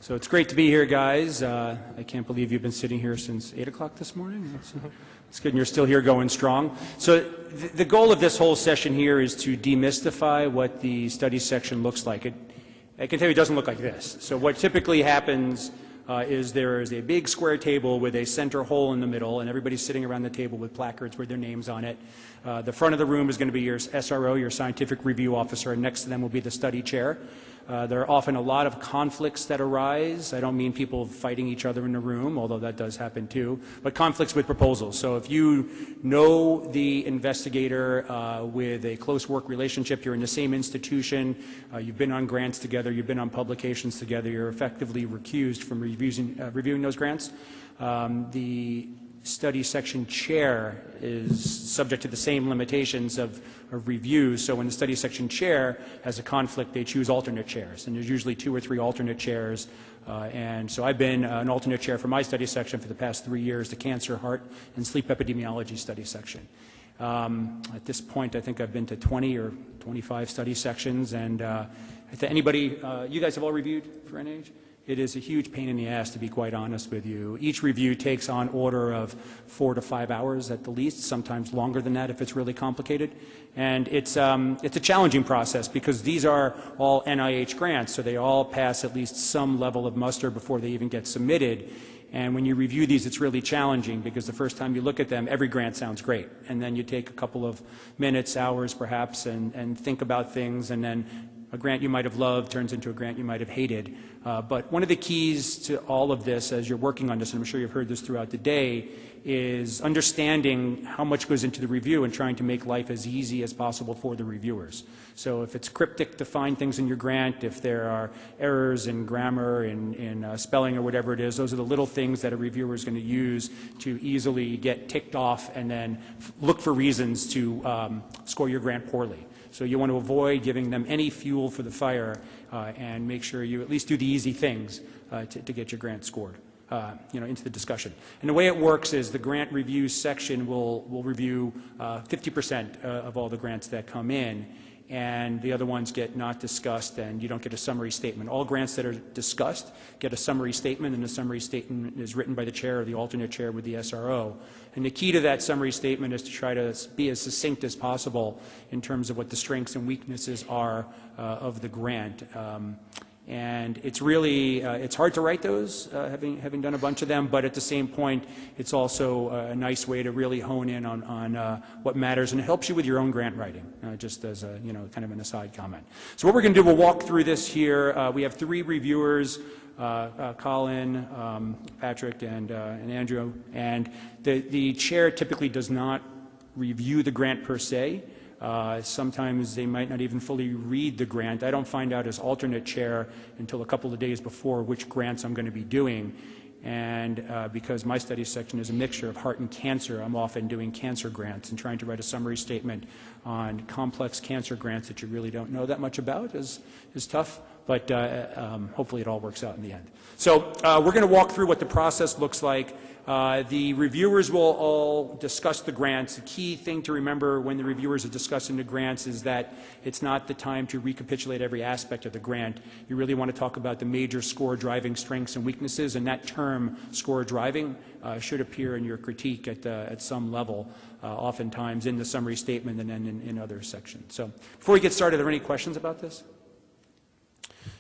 So it's great to be here, guys. I can't believe you've been sitting here since 8 o'clock this morning. It's good, and you're still here going strong. So the goal of this whole session here is to demystify what the study section looks like. I can tell you it doesn't look like this. So what typically happens is there is a big square table with a center hole in the middle, and everybody's sitting around the table with placards with their names on it. The front of the room is going to be your SRO, your scientific review officer, and next to them will be the study chair. There are often a lot of conflicts that arise. I don't mean people fighting each other in the room, although that does happen too, but conflicts with proposals. So if you know the investigator with a close work relationship, you're in the same institution, you've been on grants together, you've been on publications together, you're effectively recused from reviewing those grants. The study section chair is subject to the same limitations of review. So when the study section chair has a conflict, they choose alternate chairs, and there's usually 2 or 3 alternate chairs. And so I've been an alternate chair for my study section for the past 3 years, the cancer, heart, and sleep epidemiology study section. At this point, I think I've been to 20 or 25 study sections, and anybody, you guys have all reviewed for NIH? It is a huge pain in the ass, to be quite honest with you. Each review takes on order of 4 to 5 hours at the least, sometimes longer than that if it's really complicated. And it's a challenging process because these are all NIH grants, so they all pass at least some level of muster before they even get submitted. And when you review these, it's really challenging because the first time you look at them, every grant sounds great. And then you take a couple of minutes, hours perhaps, and think about things, and then a grant you might have loved turns into a grant you might have hated. But one of the keys to all of this as you're working on this, and I'm sure you've heard this throughout the day, is understanding how much goes into the review and trying to make life as easy as possible for the reviewers. So if it's cryptic to find things in your grant, if there are errors in grammar, in spelling or whatever it is, those are the little things that a reviewer is going to use to easily get ticked off and then look for reasons to score your grant poorly. So you want to avoid giving them any fuel for the fire and make sure you at least do the easy things to get your grant scored into the discussion. And the way it works is the grant review section will review 50% of all the grants that come in, and the other ones get not discussed, and you don't get a summary statement. All grants that are discussed get a summary statement, and the summary statement is written by the chair or the alternate chair with the SRO. And the key to that summary statement is to try to be as succinct as possible in terms of what the strengths and weaknesses are of the grant. And it's really, it's hard to write those, having done a bunch of them, but at the same point, it's also a nice way to really hone in on what matters, and it helps you with your own grant writing, just as a, kind of an aside comment. So what we're going to do, we'll walk through this here. We have 3 reviewers, Colin, Patrick, and Andrew, and the chair typically does not review the grant per se. Sometimes they might not even fully read the grant. I don't find out as alternate chair until a couple of days before which grants I'm going to be doing. And because my study section is a mixture of heart and cancer, I'm often doing cancer grants, and trying to write a summary statement on complex cancer grants that you really don't know that much about is tough, but hopefully it all works out in the end. So we're going to walk through what the process looks like. The reviewers will all discuss the grants. The key thing to remember when the reviewers are discussing the grants is that it's not the time to recapitulate every aspect of the grant. You really want to talk about the major score driving strengths and weaknesses, and that term, score driving, should appear in your critique at some level, oftentimes in the summary statement and then in other sections. So before we get started, are there any questions about this?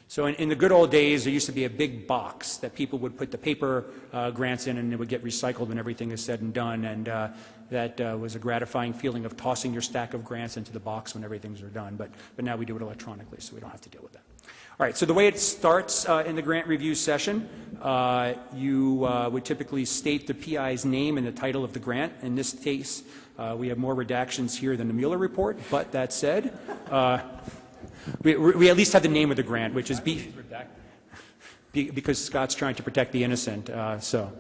So in the good old days, there used to be a big box that people would put the paper grants in, and it would get recycled when everything is said and done, and that was a gratifying feeling of tossing your stack of grants into the box when everything's done, but now we do it electronically, so we don't have to deal with that. All right, so the way it starts in the grant review session, you would typically state the PI's name and the title of the grant. In this case, we have more redactions here than the Mueller report, but that said, we at least have the name of the grant, which is because Scott's trying to protect the innocent. So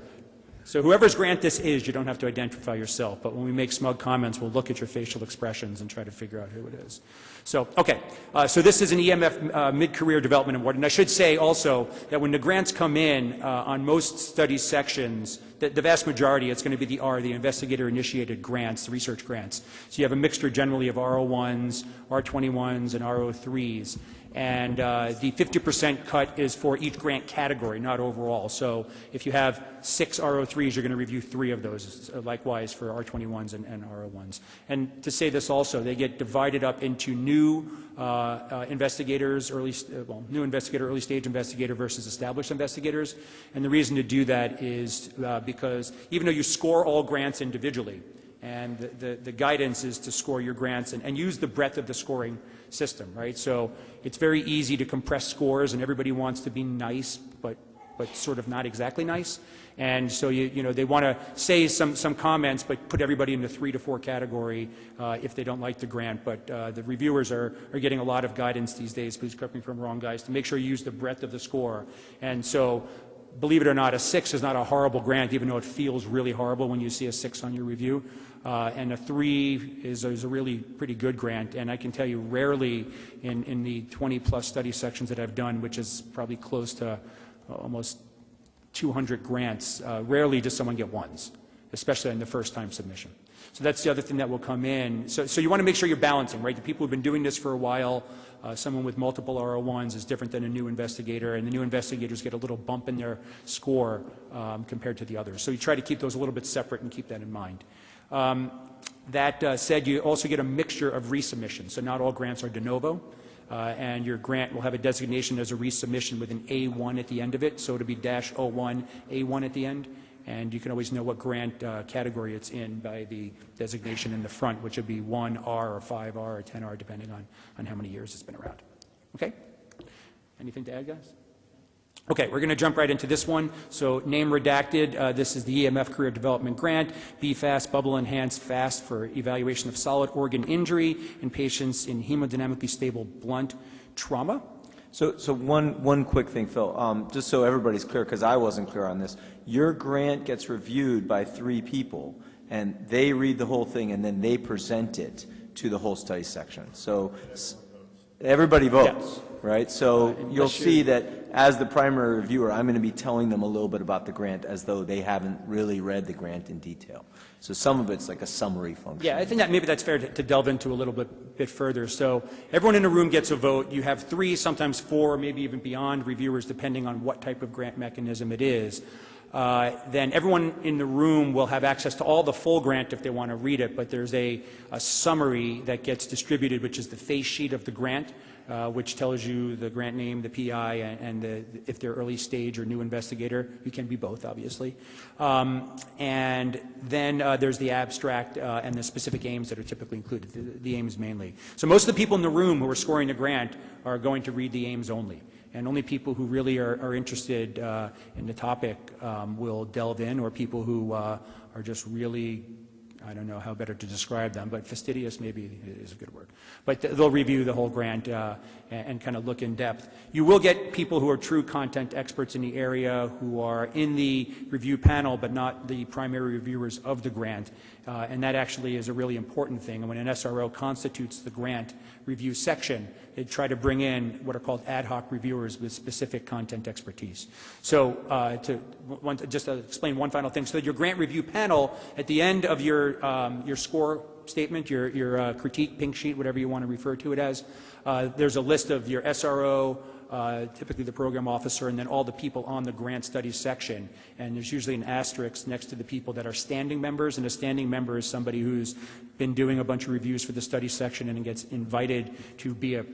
whoever's grant this is, you don't have to identify yourself. But when we make smug comments, we'll look at your facial expressions and try to figure out who it is. So, okay. So this is an EMF Mid-Career Development Award. And I should say also that when the grants come in, on most study sections, the vast majority, it's going to be the investigator-initiated grants, the research grants. So you have a mixture generally of R01s, R21s, and R03s. And the 50% cut is for each grant category, not overall. So if you have 6 R03s, you're going to review 3 of those, likewise for R21s and R01s. And to say this also, they get divided up into new investigators, new investigator, early stage investigator versus established investigators. And the reason to do that is because even though you score all grants individually, and the guidance is to score your grants and use the breadth of the scoring system, right? So it's very easy to compress scores, and everybody wants to be nice, but sort of not exactly nice. And so they want to say some comments, but put everybody in the 3 to 4 category if they don't like the grant. But the reviewers are getting a lot of guidance these days. Please correct me if I'm wrong, guys, to make sure you use the breadth of the score. And so, believe it or not, a 6 is not a horrible grant, even though it feels really horrible when you see a 6 on your review. And a 3 is a really pretty good grant. And I can tell you, rarely in the 20-plus study sections that I've done, which is probably close to almost 200 grants, rarely does someone get 1s, especially in the first-time submission. So that's the other thing that will come in. So you want to make sure you're balancing, right? The people who've been doing this for a while, someone with multiple R01s is different than a new investigator, and the new investigators get a little bump in their score compared to the others. So you try to keep those a little bit separate and keep that in mind. That said, you also get a mixture of resubmissions. So not all grants are de novo, and your grant will have a designation as a resubmission with an A1 at the end of it, so it'll be -01, A1 at the end. And you can always know what grant category it's in by the designation in the front, which would be 1R or 5R or 10R, depending on how many years it's been around. Okay? Anything to add, guys? Okay, we're going to jump right into this one. So name redacted. This is the EMF Career Development Grant, BFAST, Bubble Enhanced FAST for evaluation of solid organ injury in patients in hemodynamically stable blunt trauma. So one quick thing, Phil, just so everybody's clear, because I wasn't clear on this. Your grant gets reviewed by 3 people, and they read the whole thing, and then they present it to the whole study section. So everybody votes, right? So you'll see that as the primary reviewer, I'm going to be telling them a little bit about the grant as though they haven't really read the grant in detail. So some of it's like a summary function. Yeah, I think that maybe that's fair to delve into a little bit further. So everyone in the room gets a vote. You have 3, sometimes 4, maybe even beyond reviewers, depending on what type of grant mechanism it is. Then everyone in the room will have access to all the full grant if they want to read it, but there's a summary that gets distributed, which is the face sheet of the grant, which tells you the grant name, the PI, and if they're early stage or new investigator. You can be both, obviously. And then there's the abstract and the specific aims that are typically included, the aims mainly. So most of the people in the room who are scoring the grant are going to read the aims only. And only people who really are interested in the topic will delve in, or people who are just really, I don't know how better to describe them, but fastidious maybe is a good word. But they'll review the whole grant and kind of look in depth. You will get people who are true content experts in the area who are in the review panel, but not the primary reviewers of the grant. And that actually is a really important thing. And when an SRO constitutes the grant review section, they try to bring in what are called ad hoc reviewers with specific content expertise. So just to explain one final thing, so that your grant review panel, at the end of your score statement, your critique pink sheet, whatever you want to refer to it as, there's a list of your SRO, typically the program officer, and then all the people on the grant studies section. And there's usually an asterisk next to the people that are standing members, and a standing member is somebody who's been doing a bunch of reviews for the study section and gets invited to be a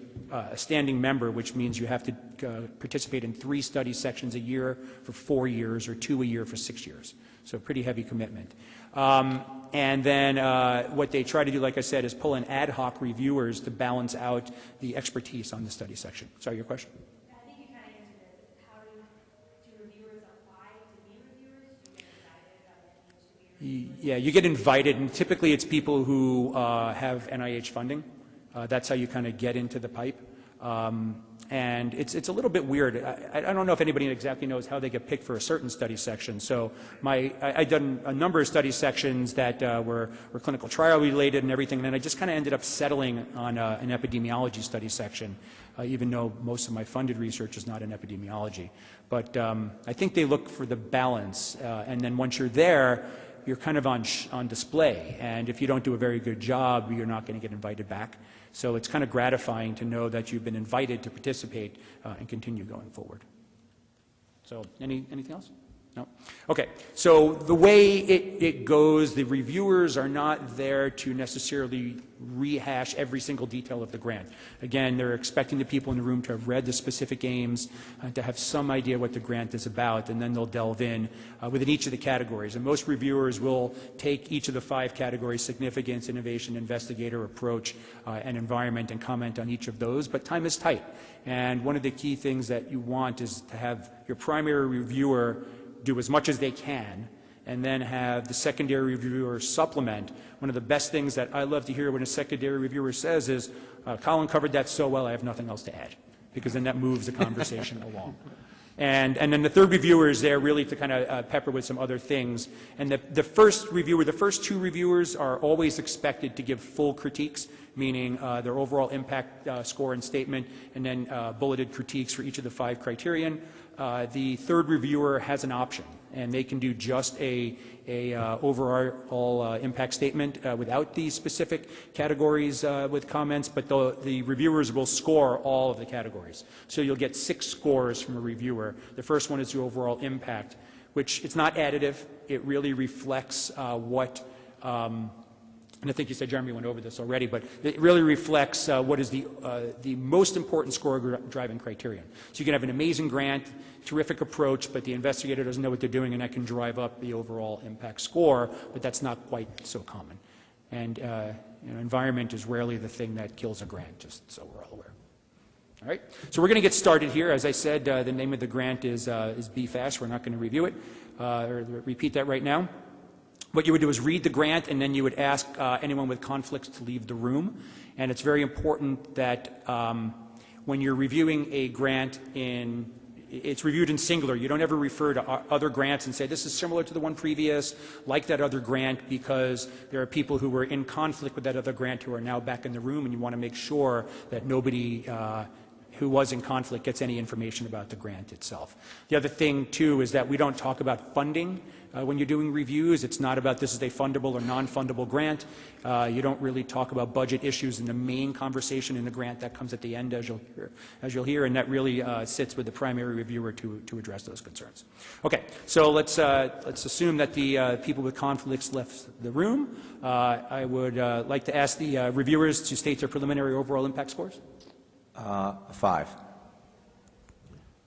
standing member, which means you have to participate in 3 study sections a year for 4 years or 2 a year for 6 years. So pretty heavy commitment. And then what they try to do, like I said, is pull in ad hoc reviewers to balance out the expertise on the study section. Sorry, your question? I think you kind of answered this. How do reviewers apply to be reviewers? Do you get invited to be reviewers? Yeah, you get invited, and typically it's people who have NIH funding. That's how you kind of get into the pipe. And it's a little bit weird. I don't know if anybody exactly knows how they get picked for a certain study section. So I've done a number of study sections that were clinical trial related and everything, and then I just kind of ended up settling on an epidemiology study section, even though most of my funded research is not in epidemiology. But I think they look for the balance, and then once you're there, you're kind of on display. And if you don't do a very good job, you're not going to get invited back. So it's kind of gratifying to know that you've been invited to participate and continue going forward. So anything else? No? Okay, so the way it goes, the reviewers are not there to necessarily rehash every single detail of the grant. Again, they're expecting the people in the room to have read the specific aims, to have some idea what the grant is about, and then they'll delve in within each of the categories. And most reviewers will take each of the 5 categories: significance, innovation, investigator, approach, and environment, and comment on each of those, but time is tight. And one of the key things that you want is to have your primary reviewer do as much as they can, and then have the secondary reviewer supplement. One of the best things that I love to hear when a secondary reviewer says is, Colin covered that so well, I have nothing else to add, because then that moves the conversation along. And then the third reviewer is there really to kind of pepper with some other things. And the first reviewer, the first 2 reviewers are always expected to give full critiques, meaning their overall impact score and statement, and then bulleted critiques for each of the 5 criterion. The third reviewer has an option, and they can do just a overall impact statement without these specific categories with comments, but the reviewers will score all of the categories. So you'll get 6 scores from a reviewer. The first one is the overall impact, which it's not additive. It really reflects and I think you said Jeremy went over this already, but it really reflects what is the most important score driving criterion. So you can have an amazing grant, terrific approach, but the investigator doesn't know what they're doing, and that can drive up the overall impact score, but that's not quite so common. And environment is rarely the thing that kills a grant, just so we're all aware. All right, so we're going to get started here. As I said, the name of the grant is BFAST. We're not going to review it or repeat that right now. What you would do is read the grant, and then you would ask anyone with conflicts to leave the room. And it's very important that when you're reviewing a grant it's reviewed in singular. You don't ever refer to other grants and say, this is similar to the one previous, like that other grant, because there are people who were in conflict with that other grant who are now back in the room, and you want to make sure that nobody who was in conflict gets any information about the grant itself. The other thing, too, is that we don't talk about funding when you're doing reviews. It's not about this is a fundable or non-fundable grant. You don't really talk about budget issues in the main conversation in the grant. That comes at the end, as you'll hear, and that really sits with the primary reviewer to address those concerns. Okay, so let's assume that the people with conflicts left the room. I would like to ask the reviewers to state their preliminary overall impact scores. 5.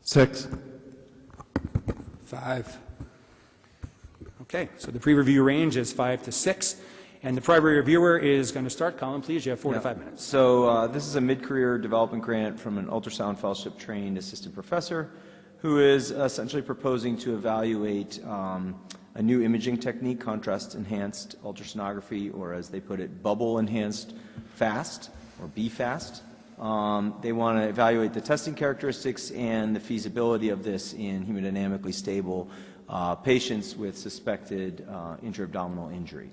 6. 5. Okay, so the pre-review range is 5 to 6, and the primary reviewer is going to start. Colin, please, you have 4 to 5 minutes. So this is a mid-career development grant from an ultrasound fellowship trained assistant professor who is essentially proposing to evaluate a new imaging technique, contrast-enhanced ultrasonography, or as they put it, bubble-enhanced FAST, or BFAST. They want to evaluate the testing characteristics and the feasibility of this in hemodynamically stable patients with suspected intra-abdominal injury.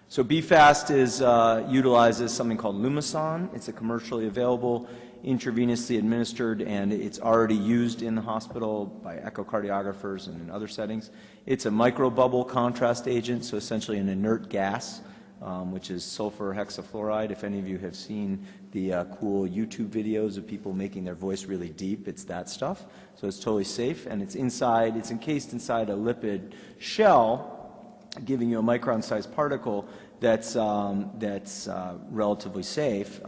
So BFAST utilizes something called Lumason. It's a commercially available, intravenously administered, and it's already used in the hospital by echocardiographers and in other settings. It's a microbubble contrast agent, so essentially an inert gas, which is sulfur hexafluoride. If any of you have seen the cool YouTube videos of people making their voice really deep, it's that stuff. So it's totally safe, and it's encased inside a lipid shell, giving you a micron-sized particle that's relatively safe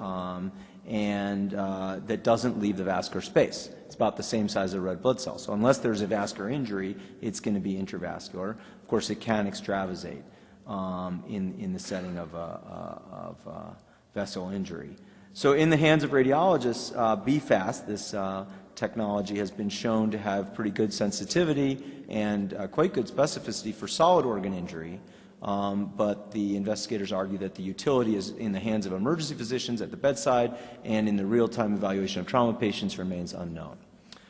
and that doesn't leave the vascular space. It's about the same size as a red blood cell. So unless there's a vascular injury, it's going to be intravascular. Of course, it can extravasate in the setting of vessel injury. So in the hands of radiologists, BFAST, this technology, has been shown to have pretty good sensitivity and quite good specificity for solid organ injury, but the investigators argue that the utility is in the hands of emergency physicians at the bedside and in the real-time evaluation of trauma patients remains unknown.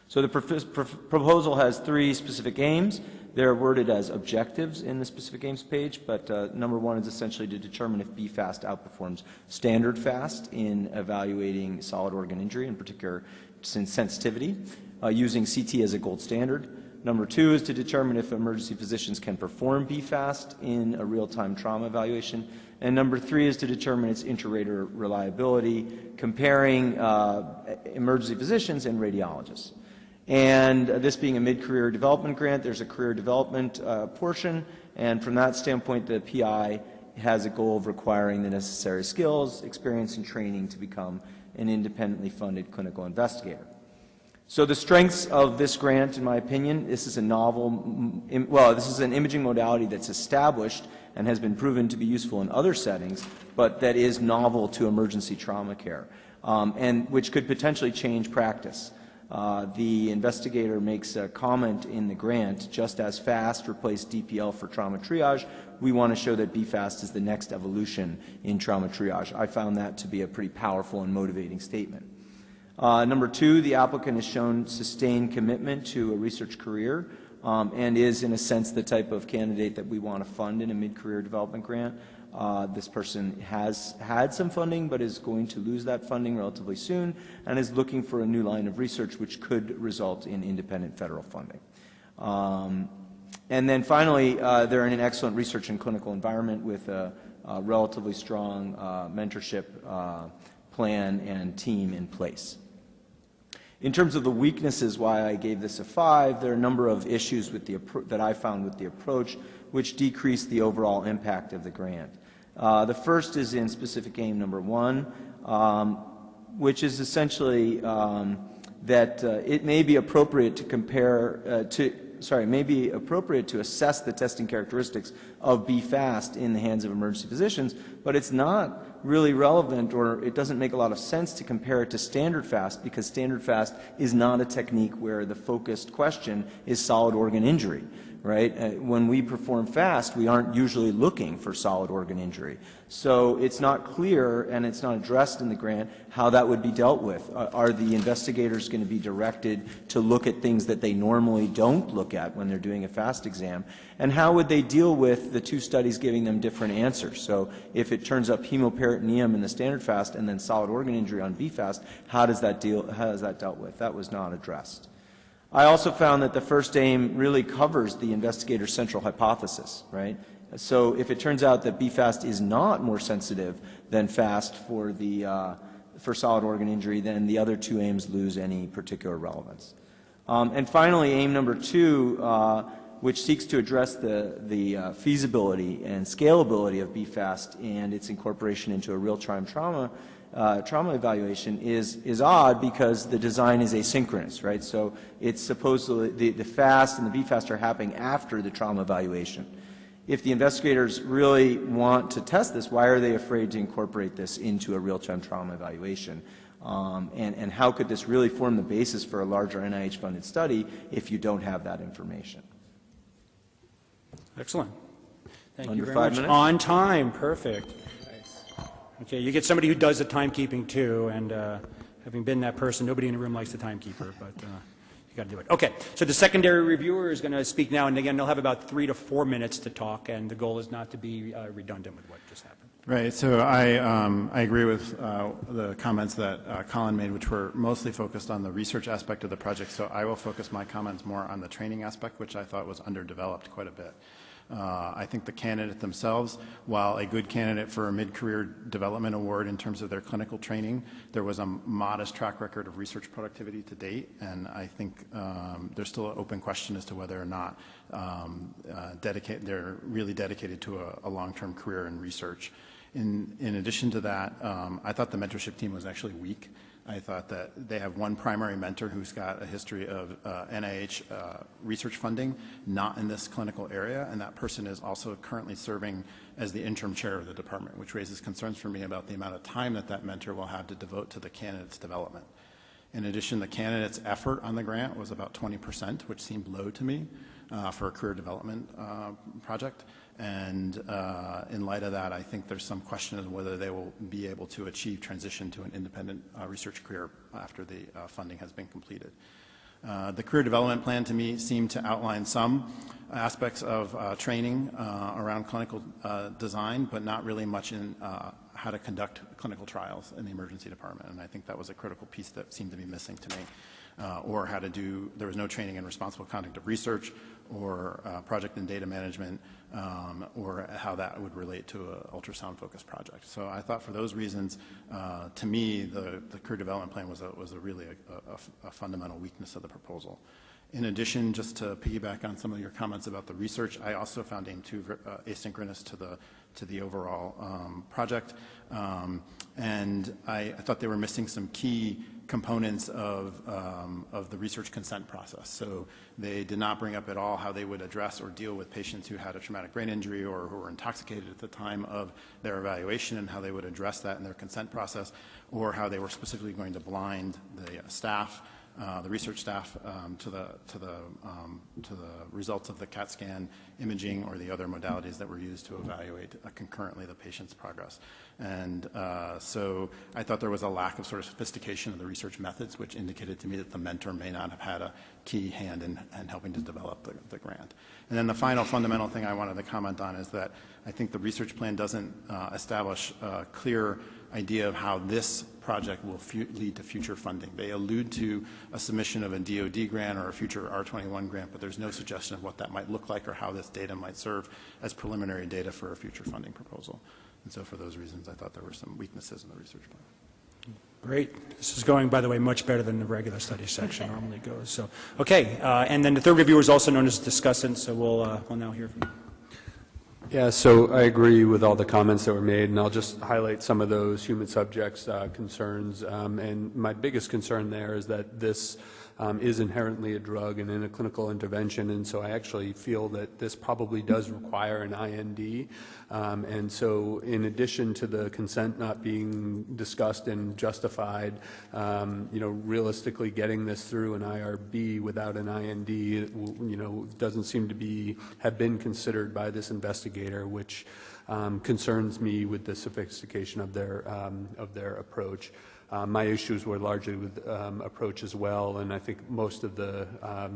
So the proposal has 3 specific aims. They're worded as objectives in the specific aims page, but number 1 is essentially to determine if BFAST outperforms standard FAST in evaluating solid organ injury, in particular sensitivity, using CT as a gold standard. Number 2 is to determine if emergency physicians can perform BFAST in a real-time trauma evaluation. And number 3 is to determine its inter-rater reliability, comparing emergency physicians and radiologists. And this being a mid-career development grant, there's a career development portion, and from that standpoint, the PI has a goal of requiring the necessary skills, experience, and training to become an independently funded clinical investigator. So the strengths of this grant, in my opinion, this is a novel, this is an imaging modality that's established and has been proven to be useful in other settings, but that is novel to emergency trauma care, and which could potentially change practice. The investigator makes a comment in the grant, just as FAST replaced DPL for trauma triage, we want to show that BFAST is the next evolution in trauma triage. I found that to be a pretty powerful and motivating statement. Number 2, the applicant has shown sustained commitment to a research career and is, in a sense, the type of candidate that we want to fund in a mid-career development grant. This person has had some funding but is going to lose that funding relatively soon and is looking for a new line of research which could result in independent federal funding. And then finally, they're in an excellent research and clinical environment with a relatively strong mentorship plan and team in place. In terms of the weaknesses, why I gave this a 5, there are a number of issues with that I found with the approach which decrease the overall impact of the grant. The first is in specific aim number 1, which is essentially that it may be appropriate to compare may be appropriate to assess the testing characteristics of BFAST in the hands of emergency physicians, but it's not really relevant, or it doesn't make a lot of sense to compare it to standard FAST, because standard FAST is not a technique where the focused question is solid organ injury, right? When we perform FAST, we aren't usually looking for solid organ injury. So it's not clear, and it's not addressed in the grant, how that would be dealt with. Are the investigators going to be directed to look at things that they normally don't look at when they're doing a FAST exam? And how would they deal with the 2 studies giving them different answers? So if it turns up hemoperitoneum in the standard FAST and then solid organ injury on BFAST, how does that dealt with? That was not addressed. I also found that the first aim really covers the investigator's central hypothesis, right? So if it turns out that BFAST is not more sensitive than FAST for solid organ injury, then the other 2 aims lose any particular relevance. And finally, aim number 2, which seeks to address the feasibility and scalability of BFAST and its incorporation into a real-time trauma evaluation is odd because the design is asynchronous, right? So it's supposedly the FAST and the BFAST are happening after the trauma evaluation. If the investigators really want to test this, why are they afraid to incorporate this into a real-time trauma evaluation? And how could this really form the basis for a larger NIH-funded study if you don't have that information? Excellent. Thank you Under very 5 much. minutes? On time, perfect. Okay, you get somebody who does the timekeeping too, and having been that person, nobody in the room likes the timekeeper, but you got to do it. Okay, so the secondary reviewer is going to speak now, and again, they'll have about 3 to 4 minutes to talk, and the goal is not to be redundant with what just happened. Right. So I agree with the comments that Colin made, which were mostly focused on the research aspect of the project. So I will focus my comments more on the training aspect, which I thought was underdeveloped quite a bit. I think the candidate themselves, while a good candidate for a mid-career development award in terms of their clinical training, there was a modest track record of research productivity to date, and I think there's still an open question as to whether or not they're really dedicated to a long-term career in research. In addition to that, I thought the mentorship team was actually weak. I thought that they have one primary mentor who's got a history of NIH research funding, not in this clinical area, and that person is also currently serving as the interim chair of the department, which raises concerns for me about the amount of time that mentor will have to devote to the candidate's development. In addition, the candidate's effort on the grant was about 20%, which seemed low to me. for a career development project. And in light of that, I think there's some question as to whether they will be able to achieve transition to an independent research career after the funding has been completed. The career development plan to me seemed to outline some aspects of training around clinical design, but not really much in how to conduct clinical trials in the emergency department. And I think that was a critical piece that seemed to be missing to me. Or how to do, there was no training in responsible conduct of research or project and data management, or how that would relate to an ultrasound-focused project. So I thought for those reasons, to me, the career development plan was really a fundamental weakness of the proposal. In addition, just to piggyback on some of your comments about the research, I also found AIM 2 asynchronous to the overall project, and I thought they were missing some key components of the research consent process. So they did not bring up at all how they would address or deal with patients who had a traumatic brain injury or who were intoxicated at the time of their evaluation, and how they would address that in their consent process, or how they were specifically going to blind the staff, the research staff, to the results of the CAT scan imaging or the other modalities that were used to evaluate concurrently the patient's progress. And so I thought there was a lack of sort of sophistication of the research methods, which indicated to me that the mentor may not have had a key hand in helping to develop the grant. And then the final fundamental thing I wanted to comment on is that I think the research plan doesn't establish a clear idea of how this project will lead to future funding. They allude to a submission of a DoD grant or a future R21 grant, but there's no suggestion of what that might look like or how this data might serve as preliminary data for a future funding proposal. And so for those reasons, I thought there were some weaknesses in the research plan. Great. This is going, by the way, much better than the regular study section normally goes. So, okay, and then the third reviewer is also known as discussant, so we'll now hear from you. Yeah, so I agree with all the comments that were made, and I'll just highlight some of those human subjects concerns. And my biggest concern there is that this is inherently a drug and in a clinical intervention, and so I actually feel that this probably does require an IND. And so in addition to the consent not being discussed and justified, realistically getting this through an IRB without an IND, doesn't seem to have been considered by this investigator, which concerns me with the sophistication of their approach. My issues were largely with approach as well, and I think most of the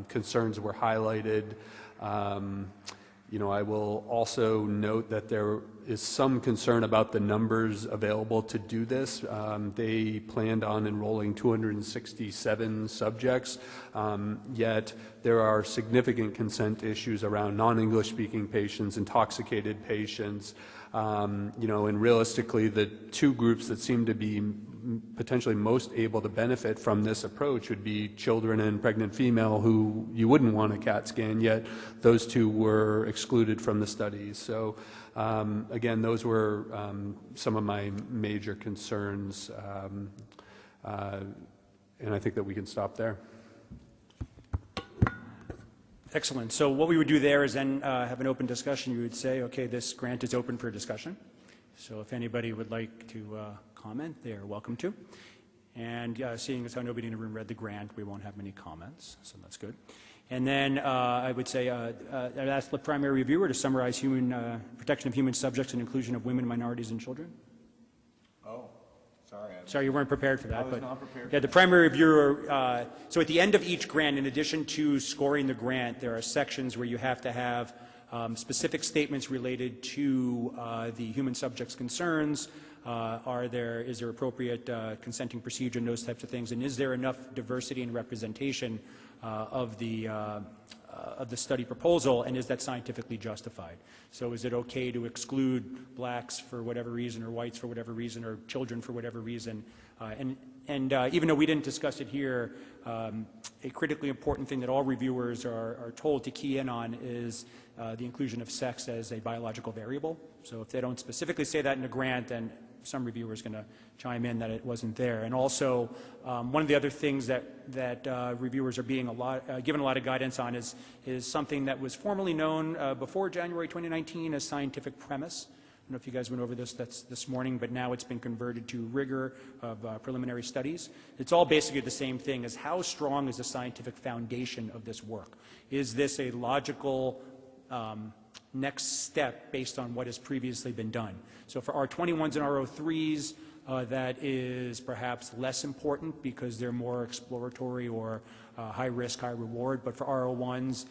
concerns were highlighted. I will also note that there is some concern about the numbers available to do this. They planned on enrolling 267 subjects, yet there are significant consent issues around non-English speaking patients, intoxicated patients, and realistically the two groups that seem to be potentially most able to benefit from this approach would be children and pregnant female who you wouldn't want a CAT scan, yet those two were excluded from the studies. So again, those were some of my major concerns, and I think that we can stop there. Excellent. So what we would do there is then have an open discussion. You would say, okay, this grant is open for discussion. So if anybody would like to comment, they are welcome to. And seeing as how nobody in the room read the grant, we won't have many comments, so that's good. And then I would say I'd ask the primary reviewer to summarize protection of human subjects and inclusion of women, minorities, and children. Oh, sorry. Sorry, you weren't prepared for that. I was not prepared. Yeah, the primary reviewer, so at the end of each grant, in addition to scoring the grant, there are sections where you have to have specific statements related to the human subject's concerns. Is there appropriate consenting procedure and those types of things? And is there enough diversity and representation of the study proposal, and is that scientifically justified? So is it okay to exclude blacks for whatever reason, or whites for whatever reason, or children for whatever reason? And even though we didn't discuss it here, a critically important thing that all reviewers are told to key in on is the inclusion of sex as a biological variable. So if they don't specifically say that in a grant, then some reviewer is going to chime in that it wasn't there. And also, one of the other things that reviewers are being given a lot of guidance on is something that was formerly known before January 2019 as scientific premise. don't know if you guys went over this morning, but now it's been converted to rigor of preliminary studies. It's all basically the same thing as how strong is the scientific foundation of this work? Is this a logical next step based on what has previously been done? So for R21s and R03s, that is perhaps less important because they're more exploratory or high risk, high reward. But for R01s,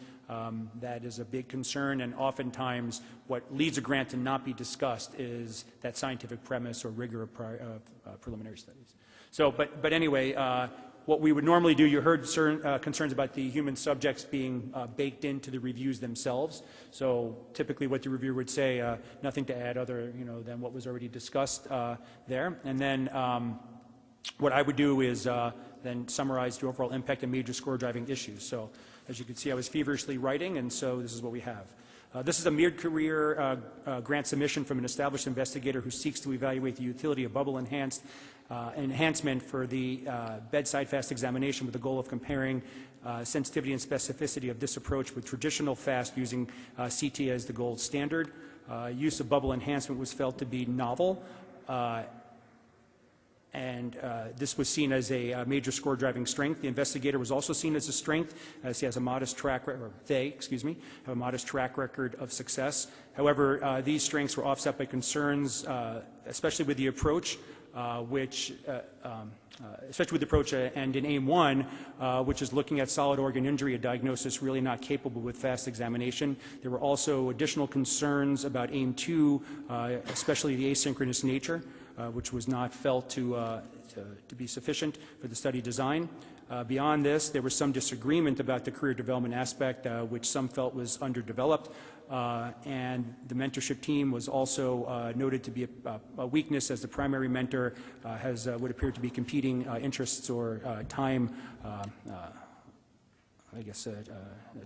that is a big concern, and oftentimes what leads a grant to not be discussed is that scientific premise or rigor of preliminary studies. So, but anyway, what we would normally do, you heard certain concerns about the human subjects being baked into the reviews themselves. So typically what the reviewer would say, nothing to add other, than what was already discussed there. And then what I would do is then summarize the overall impact and major score driving issues. So as you can see, I was feverishly writing, and so this is what we have. This is a mid-career grant submission from an established investigator who seeks to evaluate the utility of bubble enhancement for the bedside fast examination with the goal of comparing sensitivity and specificity of this approach with traditional fast using CT as the gold standard. Use of bubble enhancement was felt to be novel, and this was seen as a major score driving strength. The investigator was also seen as a strength, as he has a modest track record, or they, excuse me, have a modest track record of success. However, these strengths were offset by concerns, especially with the approach, especially with the approach and in AIM-1, which is looking at solid organ injury, a diagnosis really not capable with fast examination. There were also additional concerns about AIM-2, especially the asynchronous nature, which was not felt to be sufficient for the study design. Beyond this, there was some disagreement about the career development aspect, which some felt was underdeveloped, and the mentorship team was also noted to be a weakness, as the primary mentor would appear to be competing interests or time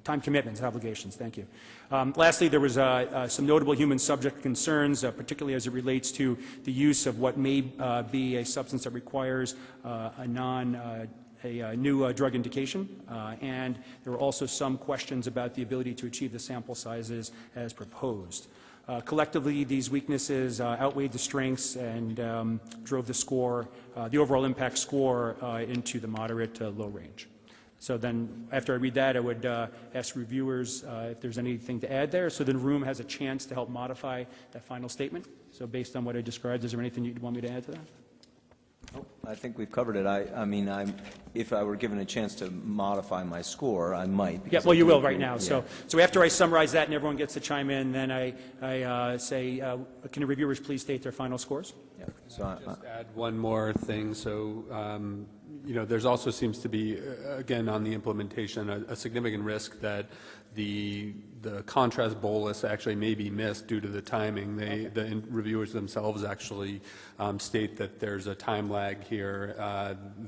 time commitments, obligations. Thank you. Lastly, there was some notable human subject concerns, particularly as it relates to the use of what may be a substance that requires a new drug indication, and there were also some questions about the ability to achieve the sample sizes as proposed. Collectively, these weaknesses outweighed the strengths and drove the score, the overall impact score, into the moderate to low range. So then, after I read that, I would ask reviewers if there's anything to add there, so the room has a chance to help modify that final statement. So based on what I described, is there anything you'd want me to add to that? I think we've covered it. I mean, if I were given a chance to modify my score, I might. Yeah, well, you will right now. Yeah. So after I summarize that and everyone gets to chime in, then I say, can the reviewers please state their final scores? Yeah. So just add one more thing. So, there's also seems to be, again, on the implementation, a significant risk that the contrast bolus actually may be missed due to the timing. The reviewers themselves actually state that there's a time lag here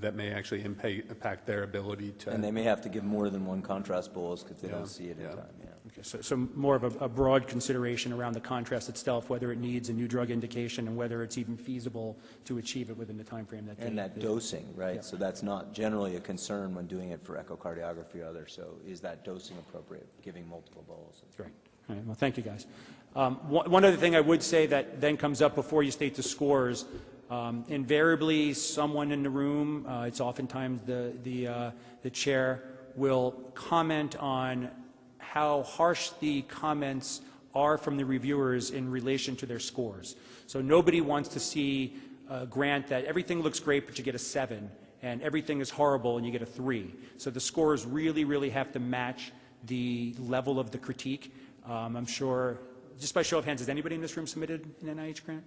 that may actually impact their ability to. And they may have to give more than one contrast bolus because they don't see it in time. Yeah. Okay, so more of a broad consideration around the contrast itself, whether it needs a new drug indication and whether it's even feasible to achieve it within the time frame that. And that dosing, right? Yeah. So that's not generally a concern when doing it for echocardiography or others. So is that dosing appropriate, giving multiple boluses? Right. All right. Well, thank you, guys. One other thing I would say that then comes up before you state the scores. Invariably, someone in the room, it's oftentimes the chair, will comment on how harsh the comments are from the reviewers in relation to their scores. So nobody wants to see a grant that everything looks great, but you get a 7, and everything is horrible and you get a 3. So the scores really, really have to match the level of the critique. I'm sure, just by show of hands, has anybody in this room submitted an NIH grant?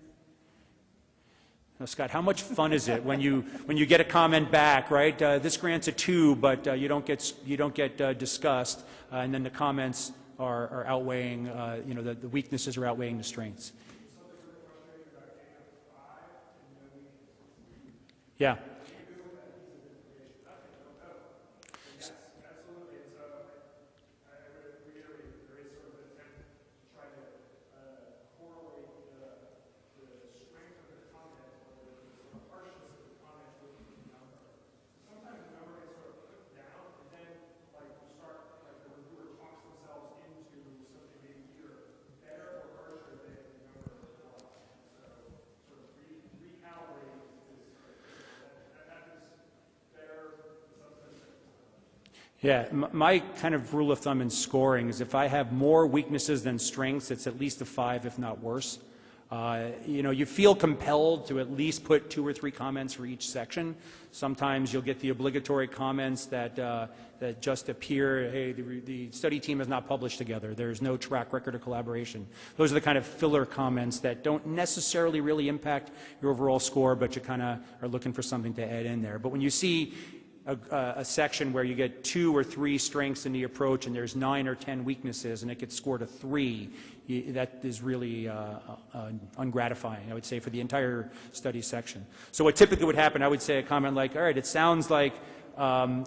Now, Scott, how much fun is it when you get a comment back, right? This grant's a 2, but you don't get discussed, and then the comments are outweighing, the weaknesses are outweighing the strengths. Yeah. Yeah, my kind of rule of thumb in scoring is if I have more weaknesses than strengths, it's at least a 5, if not worse. You know, you feel compelled to at least put 2 or 3 comments for each section. Sometimes you'll get the obligatory comments that, that just appear, hey, the study team has not published together. There's no track record of collaboration. Those are the kind of filler comments that don't necessarily really impact your overall score, but you kind of are looking for something to add in there. But when you see a section where you get 2 or 3 strengths in the approach and there's 9 or 10 weaknesses and it gets scored a 3, that is really ungratifying, I would say, for the entire study section. So what typically would happen, I would say a comment like, all right, it sounds like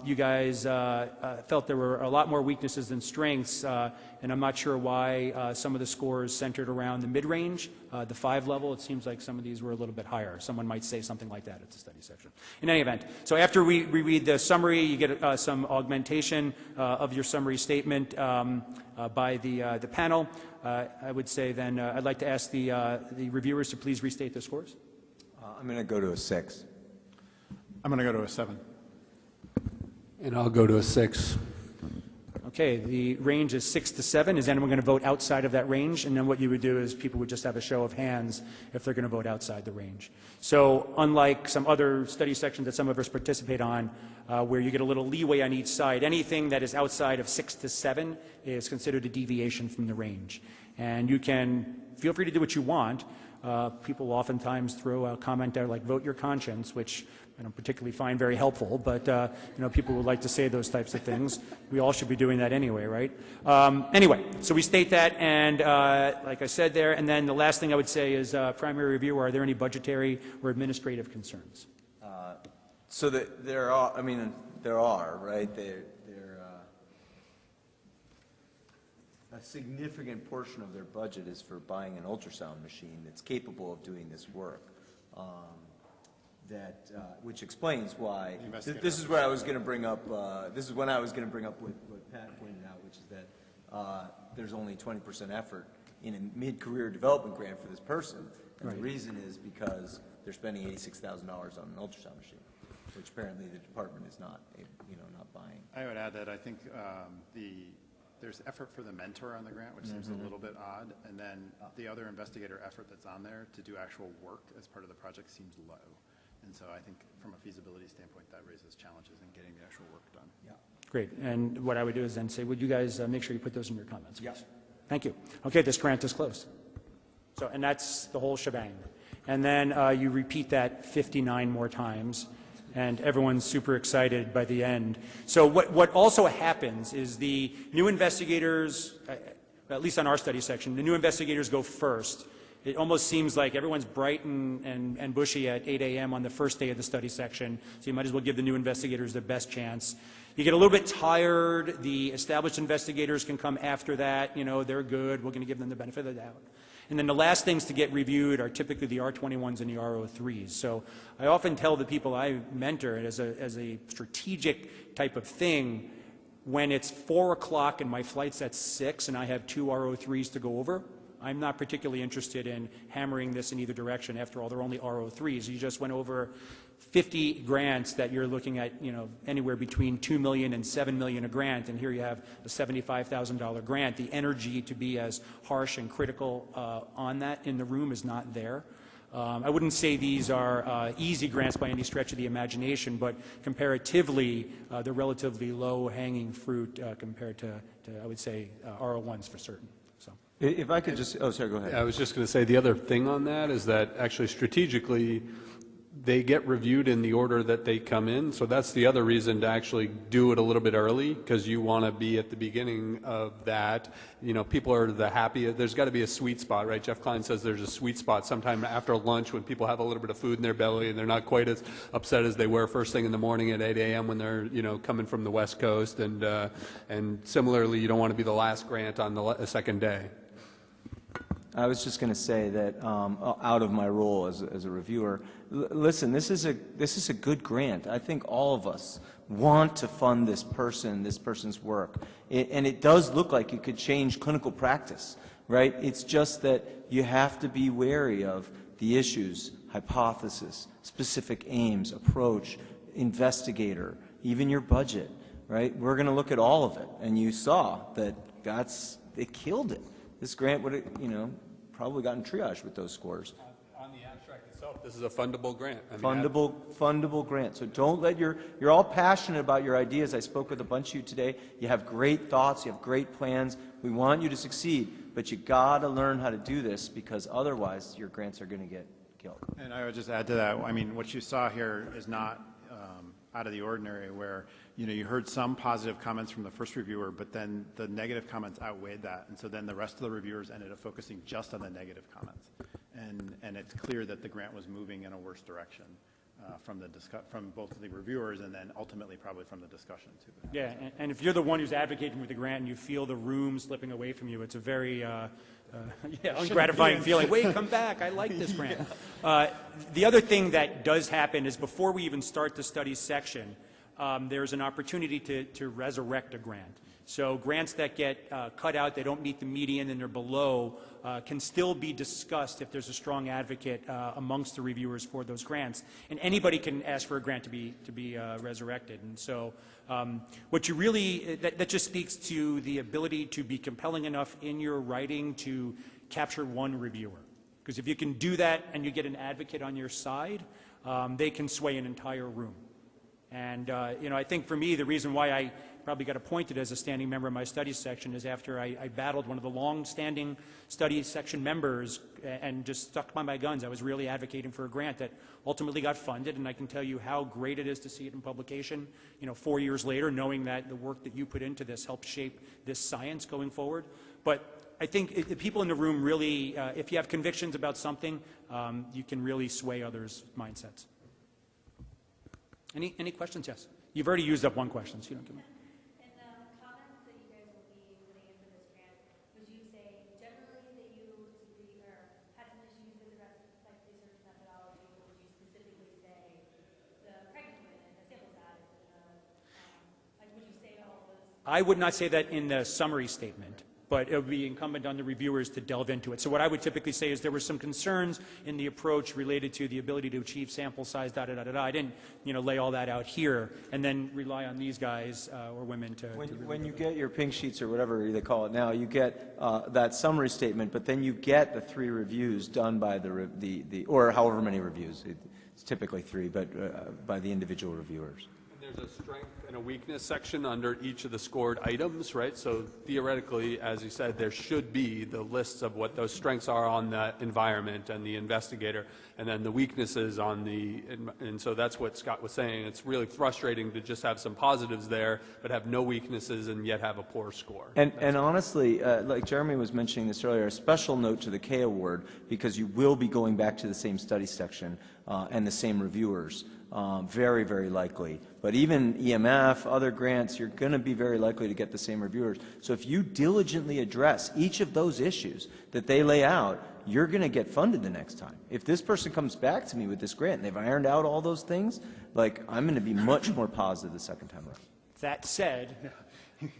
you guys felt there were a lot more weaknesses than strengths, and I'm not sure why some of the scores centered around the mid-range, the 5 level. It seems like some of these were a little bit higher. Someone might say something like that at the study section. In any event, so after we read the summary, you get some augmentation of your summary statement by the panel. I would say then I'd like to ask the reviewers to please restate their scores. I'm going to go to a 6. I'm going to go to a 7. And I'll go to a 6. Okay, the range is 6 to 7. Is anyone going to vote outside of that range? And then what you would do is people would just have a show of hands if they're going to vote outside the range. So unlike some other study sections that some of us participate on, where you get a little leeway on each side, anything that is outside of 6 to 7 is considered a deviation from the range. And you can feel free to do what you want. People oftentimes throw a comment there like vote your conscience, which I don't particularly find very helpful, but you know, people would like to say those types of things. We all should be doing that anyway, right? Anyway, so we state that, and like I said there, and then the last thing I would say is primary reviewer, are there any budgetary or administrative concerns? So there are, I mean, there are, right? A significant portion of their budget is for buying an ultrasound machine that's capable of doing this work. Which explains why, this is what I was going to bring up, this is when I was going to bring up what Pat pointed out, which is that there's only 20% effort in a mid-career development grant for this person. And the reason is because they're spending $86,000 on an ultrasound machine, which apparently the department is not, you know, not buying. I would add that I think there's effort for the mentor on the grant, which seems a little bit odd, and then the other investigator effort that's on there to do actual work as part of the project seems low. And so I think from a feasibility standpoint, that raises challenges in getting the actual work done. Yeah. Great, and what I would do is then say, would you guys make sure you put those in your comments, please? Yes. Thank you. Okay, this grant is closed. So, and that's the whole shebang. And then you repeat that 59 more times, and everyone's super excited by the end. So what also happens is the new investigators, at least on our study section, the new investigators go first. It almost seems like everyone's bright and bushy at 8 a.m. on the first day of the study section, so you might as well give the new investigators their best chance. You get a little bit tired. The established investigators can come after that. You know, they're good. We're going to give them the benefit of the doubt. And then the last things to get reviewed are typically the R21s and the R03s. So I often tell the people I mentor as a strategic type of thing, when it's 4 o'clock and my flight's at 6 and I have 2 R03s to go over, I'm not particularly interested in hammering this in either direction. After all, they're only R03s. You just went over 50 grants that you're looking at, you know, anywhere between $2 million and $7 million a grant, and here you have a $75,000 grant. The energy to be as harsh and critical on that in the room is not there. I wouldn't say these are easy grants by any stretch of the imagination, but comparatively, they're relatively low-hanging fruit compared to, I would say, R01s for certain. So. If I could just, oh, sorry, go ahead. I was just going to say the other thing on that is that actually strategically they get reviewed in the order that they come in. So that's the other reason to actually do it a little bit early, because you want to be at the beginning of that. You know, people are the happiest. There's got to be a sweet spot, right? Jeff Klein says there's a sweet spot sometime after lunch when people have a little bit of food in their belly and they're not quite as upset as they were first thing in the morning at 8 a.m. when they're, you know, coming from the West Coast. And similarly, you don't want to be the last grant on the second day. I was just going to say that out of my role as a reviewer, listen, this is a good grant. I think all of us want to fund this person's work. And it does look like it could change clinical practice, right? It's just that you have to be wary of the issues, hypothesis, specific aims, approach, investigator, even your budget, right? We're going to look at all of it. And you saw that it killed it. This grant would have, probably gotten triaged with those scores. On the abstract itself, this is a fundable grant. Fundable grant. So don't let you're all passionate about your ideas. I spoke with a bunch of you today. You have great thoughts. You have great plans. We want you to succeed, but you got to learn how to do this, because otherwise your grants are going to get killed. And I would just add to that, I mean, what you saw here is not out of the ordinary, where, you heard some positive comments from the first reviewer, but then the negative comments outweighed that. And so then the rest of the reviewers ended up focusing just on the negative comments. And it's clear that the grant was moving in a worse direction from both of the reviewers and then ultimately probably from the discussion too. Yeah, and if you're the one who's advocating for the grant and you feel the room slipping away from you, it's a very ungratifying feeling. Wait, come back, I like this grant. The other thing that does happen is before we even start the studies section, there's an opportunity to resurrect a grant. So grants that get cut out, they don't meet the median and they're below, can still be discussed if there's a strong advocate amongst the reviewers for those grants. And anybody can ask for a grant to be resurrected. And so what you really, that just speaks to the ability to be compelling enough in your writing to capture one reviewer. Because if you can do that and you get an advocate on your side, they can sway an entire room. And, I think for me, the reason why I probably got appointed as a standing member of my studies section is after I battled one of the long-standing studies section members and just stuck by my guns. I was really advocating for a grant that ultimately got funded, and I can tell you how great it is to see it in publication, 4 years later, knowing that the work that you put into this helped shape this science going forward. But I think the people in the room really, if you have convictions about something, you can really sway others' mindsets. Any questions? Yes. You've already used up one question, so you don't give me. In the comments that you guys will be putting in for this grant, would you say generally that you disagree or had some issues with the rest, like research methodology, or would you specifically say the pregnant women and the sample size and the, would you say all those? I would not say that in the summary statement, but it would be incumbent on the reviewers to delve into it. So what I would typically say is there were some concerns in the approach related to the ability to achieve sample size, I didn't, lay all that out here and then rely on these guys or women to When you get your pink sheets or whatever they call it now, you get that summary statement, but then you get the 3 reviews done by the or however many reviews. It's typically 3, but by the individual reviewers. There's a strength and a weakness section under each of the scored items, right? So theoretically, as you said, there should be the lists of what those strengths are on the environment and the investigator, and then the weaknesses on and so that's what Scott was saying. It's really frustrating to just have some positives there, but have no weaknesses and yet have a poor score. And honestly, like Jeremy was mentioning this earlier, a special note to the K Award, because you will be going back to the same study section and the same reviewers. Very, very likely. But even EMF, other grants, you're going to be very likely to get the same reviewers. So if you diligently address each of those issues that they lay out, you're going to get funded the next time. If this person comes back to me with this grant and they've ironed out all those things, I'm going to be much more positive the second time around. That said,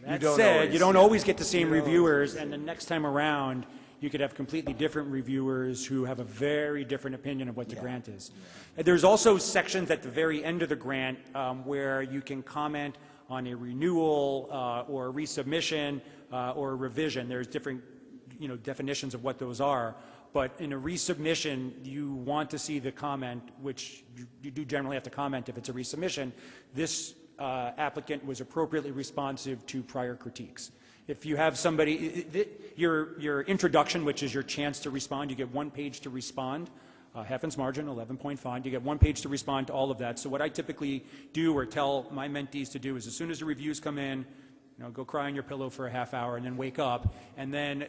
always. you don't always get the same reviewers, and the next time around, you could have completely different reviewers who have a very different opinion of what the grant is. There's also sections at the very end of the grant where you can comment on a renewal or a resubmission or a revision. There's different definitions of what those are. But in a resubmission, you want to see the comment, which you do generally have to comment if it's a resubmission. This applicant was appropriately responsive to prior critiques. If you have somebody, your introduction, which is your chance to respond, you get 1 page to respond, Heffen's margin, 11-point fine, you get 1 page to respond to all of that. So what I typically do or tell my mentees to do is as soon as the reviews come in, go cry on your pillow for a half hour and then wake up and then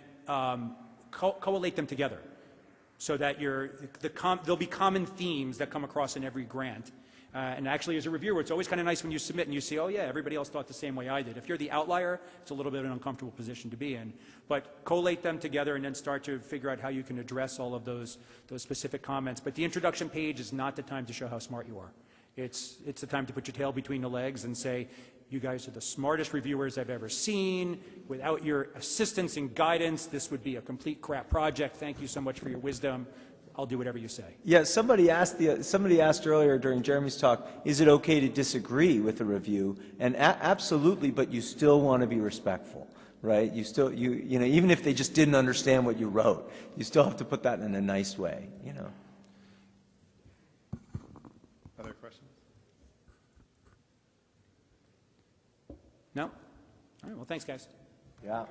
collate them together so that there'll be common themes that come across in every grant. And actually, as a reviewer, it's always kind of nice when you submit and you see, oh yeah, everybody else thought the same way I did. If you're the outlier, it's a little bit of an uncomfortable position to be in. But collate them together and then start to figure out how you can address all of those specific comments. But the introduction page is not the time to show how smart you are. It's the time to put your tail between the legs and say, you guys are the smartest reviewers I've ever seen. Without your assistance and guidance, this would be a complete crap project. Thank you so much for your wisdom. I'll do whatever you say. Yeah, somebody asked earlier during Jeremy's talk, is it okay to disagree with the review? And absolutely, but you still want to be respectful, right? You still, you know, even if they just didn't understand what you wrote, you still have to put that in a nice way, you know. Other questions? No? All right, well, thanks, guys. Yeah.